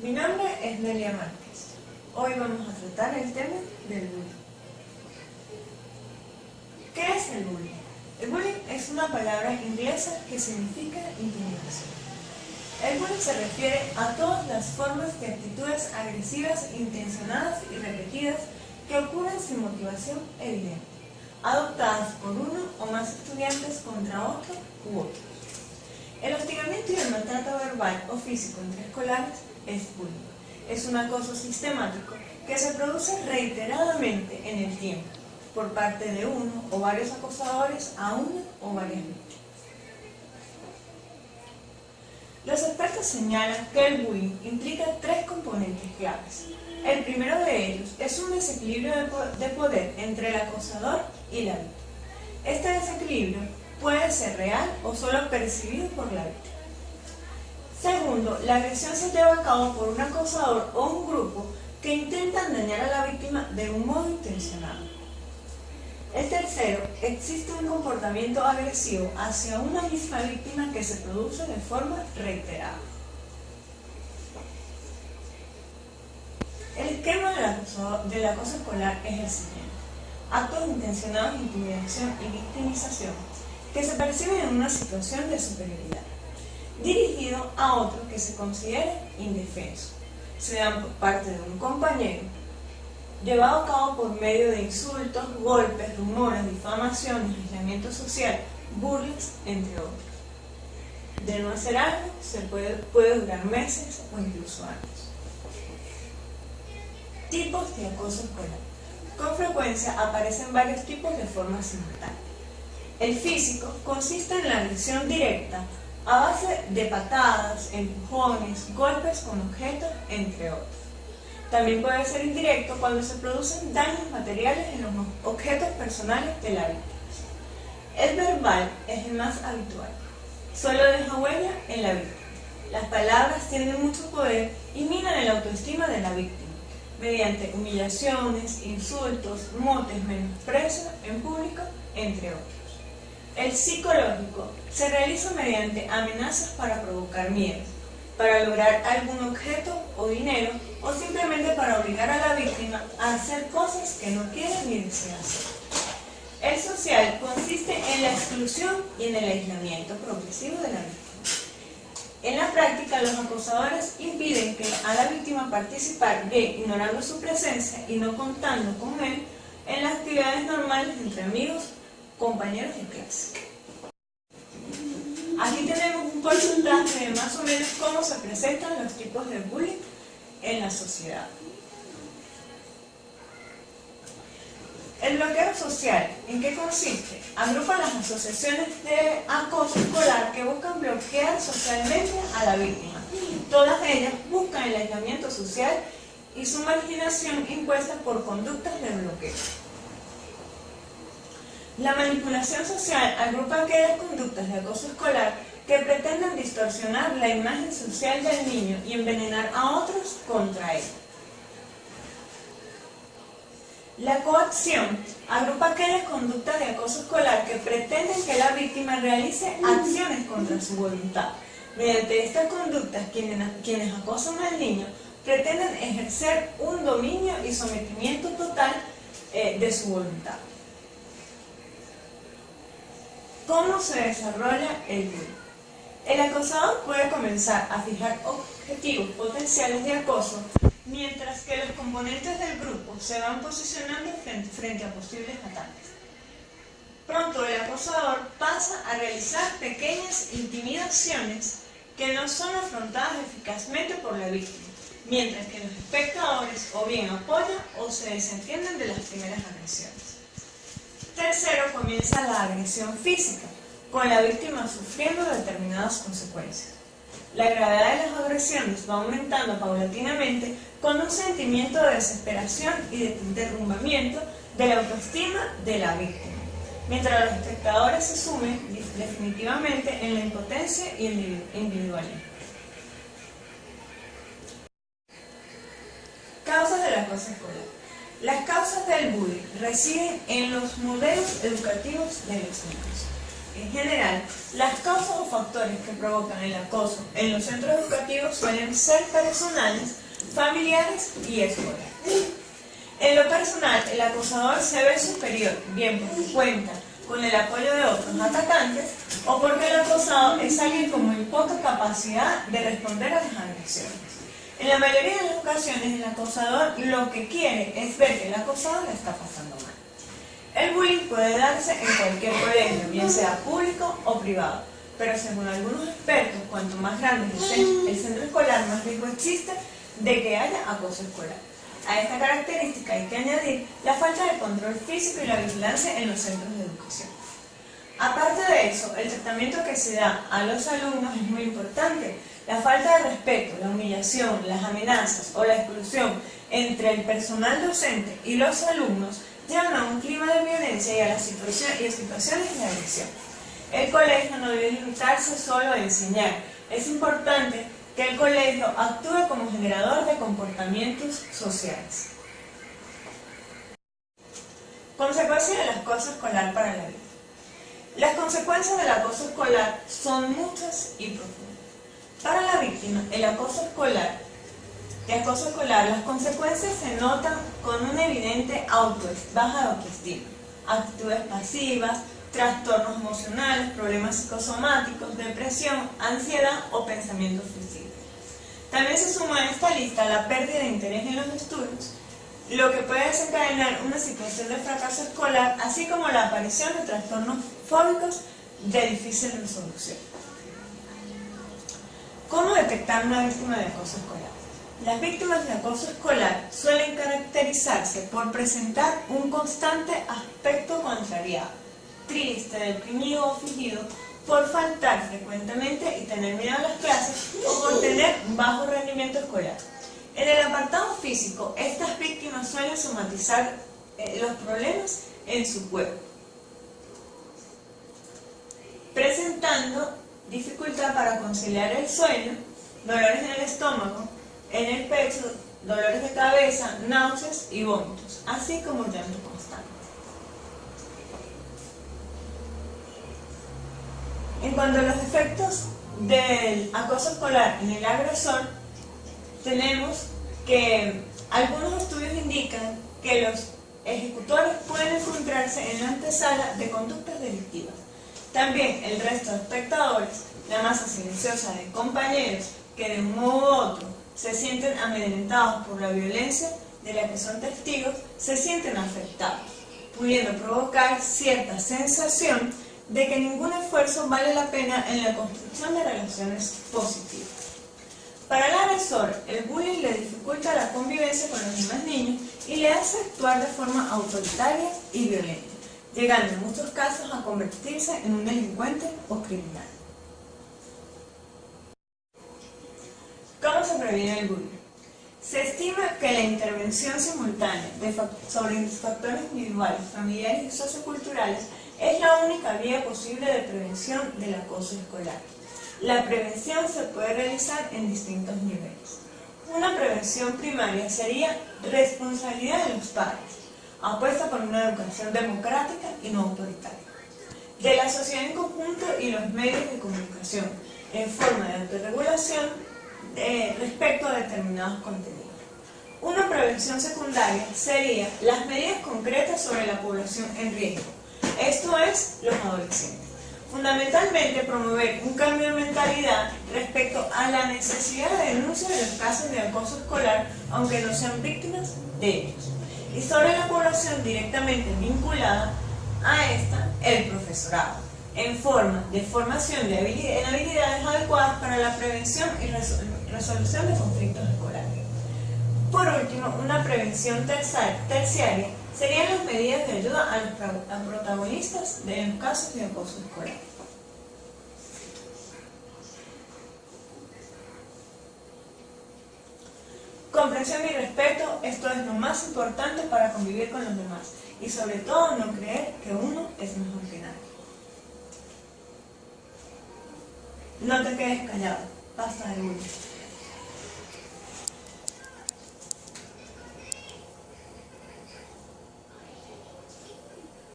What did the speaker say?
Mi nombre es Nelia Márquez. Hoy vamos a tratar el tema del bullying. ¿Qué es el bullying? El bullying es una palabra inglesa que significa intimidación. El bullying se refiere a todas las formas de actitudes agresivas, intencionadas y repetidas que ocurren sin motivación evidente, adoptadas por uno o más estudiantes contra otro u otros. El hostigamiento y el maltrato verbal o físico entre escolares es bullying. Es un acoso sistemático que se produce reiteradamente en el tiempo por parte de uno o varios acosadores a una o varias víctimas. Los expertos señalan que el bullying implica tres componentes claves. El primero de ellos es un desequilibrio de poder entre el acosador y la víctima. Este desequilibrio puede ser real o solo percibido por la víctima. Segundo, la agresión se lleva a cabo por un acosador o un grupo que intentan dañar a la víctima de un modo intencionado. El tercero, existe un comportamiento agresivo hacia una misma víctima que se produce de forma reiterada. El esquema del acoso escolar es el siguiente: actos intencionados de intimidación y victimización que se perciben en una situación de superioridad, dirigido a otro que se considere indefenso, se dan por parte de un compañero, llevado a cabo por medio de insultos, golpes, rumores, difamaciones, aislamiento social, burlas, entre otros. De no hacer algo, puede durar meses o incluso años. Tipos de acoso escolar. Con frecuencia aparecen varios tipos de forma simultánea. El físico consiste en la agresión directa a base de patadas, empujones, golpes con objetos, entre otros. También puede ser indirecto cuando se producen daños materiales en los objetos personales de la víctima. El verbal es el más habitual. Solo deja huella en la víctima. Las palabras tienen mucho poder y minan el autoestima de la víctima, mediante humillaciones, insultos, motes, menosprecio en público, entre otros. El psicológico se realiza mediante amenazas para provocar miedo, para lograr algún objeto o dinero, o simplemente para obligar a la víctima a hacer cosas que no quiere ni desea hacer. El social consiste en la exclusión y en el aislamiento progresivo de la víctima. En la práctica, los acosadores impiden a la víctima participar, bien ignorando su presencia y no contando con él en las actividades normales entre amigos, compañeros de clase. Aquí tenemos un porcentaje de más o menos cómo se presentan los tipos de bullying en la sociedad. El bloqueo social, ¿en qué consiste? Agrupa las asociaciones de acoso escolar que buscan bloquear socialmente a la víctima. Todas ellas buscan el aislamiento social y su marginación impuesta por conductas de bloqueo. La manipulación social agrupa aquellas conductas de acoso escolar que pretenden distorsionar la imagen social del niño y envenenar a otros contra él. La coacción agrupa aquellas conductas de acoso escolar que pretenden que la víctima realice acciones contra su voluntad. Mediante estas conductas, quienes acosan al niño pretenden ejercer un dominio y sometimiento total de su voluntad. ¿Cómo se desarrolla el bullying? El acosador puede comenzar a fijar objetivos potenciales de acoso, mientras que los componentes del grupo se van posicionando frente a posibles ataques. Pronto el acosador pasa a realizar pequeñas intimidaciones que no son afrontadas eficazmente por la víctima, mientras que los espectadores o bien apoyan o se desentienden de las primeras agresiones. Tercero, comienza la agresión física, con la víctima sufriendo determinadas consecuencias. La gravedad de las agresiones va aumentando paulatinamente con un sentimiento de desesperación y de derrumbamiento de la autoestima de la víctima, mientras los espectadores se sumen definitivamente en la impotencia y el individualismo. Causas del acoso escolar. Las causas del bullying residen en los modelos educativos de los niños. En general, las causas o factores que provocan el acoso en los centros educativos suelen ser personales, familiares y escolares. En lo personal, el acosador se ve superior, bien porque cuenta con el apoyo de otros atacantes o porque el acosado es alguien con muy poca capacidad de responder a las agresiones. En la mayoría de las ocasiones, el acosador lo que quiere es ver que el acosado le está pasando mal. El bullying puede darse en cualquier colegio, bien sea público o privado, pero según algunos expertos, cuanto más grande es el centro escolar, más riesgo existe de que haya acoso escolar. A esta característica hay que añadir la falta de control físico y la vigilancia en los centros de educación. Aparte de eso, el tratamiento que se da a los alumnos es muy importante. La falta de respeto, la humillación, las amenazas o la exclusión entre el personal docente y los alumnos llevan a un clima de violencia y a situaciones de agresión. El colegio no debe limitarse solo a enseñar. Es importante que el colegio actúe como generador de comportamientos sociales. Consecuencias del acoso escolar para la vida. Las consecuencias del acoso escolar son muchas y profundas. Para la víctima, el acoso escolar, las consecuencias se notan con una evidente baja autoestima, actitudes pasivas, trastornos emocionales, problemas psicosomáticos, depresión, ansiedad o pensamientos suicidas. También se suma a esta lista la pérdida de interés en los estudios, lo que puede desencadenar una situación de fracaso escolar, así como la aparición de trastornos fóbicos de difícil resolución. ¿Cómo detectar una víctima de acoso escolar? Las víctimas de acoso escolar suelen caracterizarse por presentar un constante aspecto contrariado, triste, deprimido o afligido, por faltar frecuentemente y tener miedo a las clases o por tener bajo rendimiento escolar. En el apartado físico, estas víctimas suelen somatizar los problemas en su cuerpo, presentando dificultad para conciliar el sueño, dolores en el estómago, en el pecho, dolores de cabeza, náuseas y vómitos, así como llanto constante. En cuanto a los efectos del acoso escolar en el agresor, tenemos que algunos estudios indican que los ejecutores pueden encontrarse en la antesala de conductas delictivas. También el resto de espectadores, la masa silenciosa de compañeros que de un modo u otro se sienten amedrentados por la violencia de la que son testigos, se sienten afectados, pudiendo provocar cierta sensación de que ningún esfuerzo vale la pena en la construcción de relaciones positivas. Para el agresor, el bullying le dificulta la convivencia con los demás niños y le hace actuar de forma autoritaria y violenta, llegando en muchos casos a convertirse en un delincuente o criminal. ¿Cómo se previene el bullying? Se estima que la intervención simultánea sobre factores individuales, familiares y socioculturales es la única vía posible de prevención del acoso escolar. La prevención se puede realizar en distintos niveles. Una prevención primaria sería responsabilidad de los padres, apuesta por una educación democrática y no autoritaria, de la sociedad en conjunto y los medios de comunicación, en forma de autorregulación respecto a determinados contenidos. Una prevención secundaria sería las medidas concretas sobre la población en riesgo, esto es, los adolescentes. Fundamentalmente, promover un cambio de mentalidad respecto a la necesidad de denuncia de los casos de acoso escolar, aunque no sean víctimas de ellos. Y sobre la población directamente vinculada a esta, el profesorado, en forma de formación en habilidades adecuadas para la prevención y resolución de conflictos escolares. Por último, una prevención terciaria serían las medidas de ayuda a los protagonistas de los casos de acoso escolar. Comprensión y respeto, esto es lo más importante para convivir con los demás y sobre todo no creer que uno es mejor que nadie. No te quedes callado, basta de bullying.